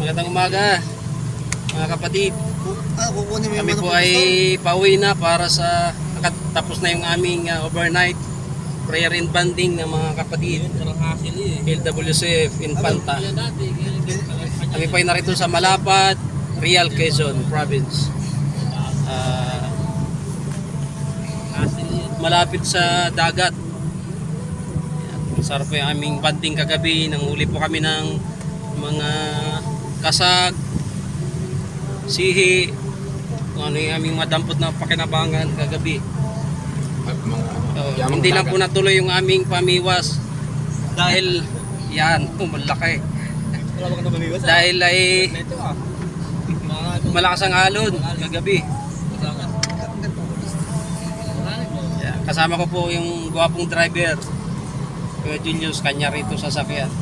Magandang umaga mga kapatid. Kukunin mo yung Kami po ay pauwi na para sa tapos na yung aming overnight prayer and banding ng mga kapatid LWCF Infanta. Kami po ay narito sa Malapad, Real Quezon Province. Malapit sa dagat. Masarap po yung aming banding kagabi. Nanghuli po kami ng mga kasag, sihi, kung ano yung aming madampot na pakinabangan kagabi. Hindi lang po natuloy yung aming pamiwas dahil yan, malaki. Dahil ay malakas ang alon kagabi. Kasama ko po yung gwapong driver, Kuya Julius, kanya rito sa sakyan.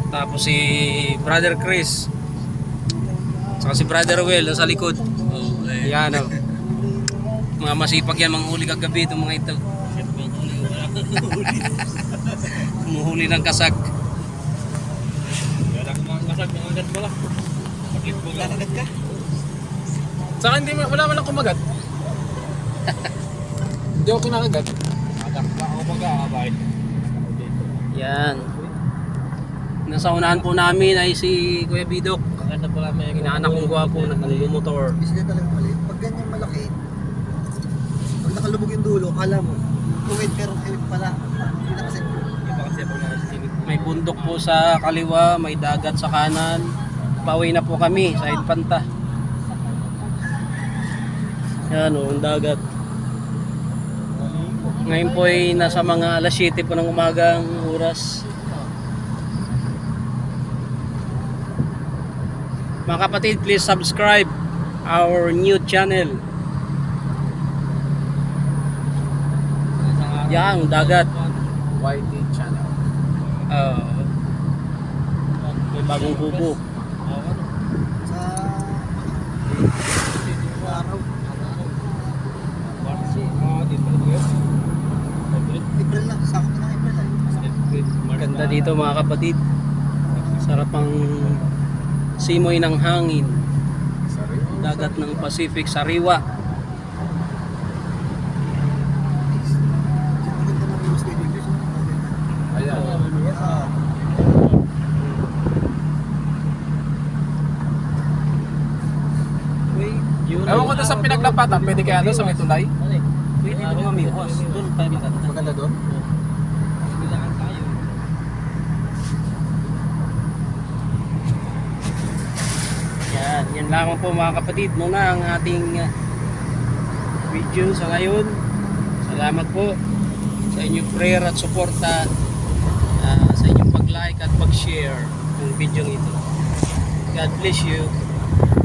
Tapos si Brother Chris, saka si Brother Will nasa likod. Yan o. Mga masipag yan, manghuli kagabi itong mga ito. Humuhuli ng kasag. Nakagat ka? Saka hindi, wala man lang kumagat. Hindi ako kinakagat. Yan. Nasa unahan po namin ay si Kuya Bidok. Inaanak kong gwapo na motor. Hindi sila talaga mali. Pag ganyan malaki, pag nakalubog yung dulo, kala mo, tuwid pero pala, hindi na kasi. May bundok po sa kaliwa, may dagat sa kanan. Pauwi na po kami sa Infanta. Yan o, ang dagat. Ngayon po ay nasa mga alas 7 po ng umagang oras. Mga kapatid, please subscribe our new channel. Yan, dagat. YT channel. May bagong kubo. Sa araw, April na, sakto na April ay. Maganda dito mga kapatid. Sarap ang simoy ng hangin. Dagat ng Pacific, sariwa. Maganda ng views kay Julius. Ayan. Ewan ko doon sa pinaglapatan, pwede kaya doon sa may tulay? Pwede doon kami. Doon tayo maganda. Maganda doon? Yan lamang po mga kapatid. Muna ang ating video sa ngayon. Salamat po sa inyong prayer at suporta, sa inyong pag-like at pag-share ng video ito. God bless you.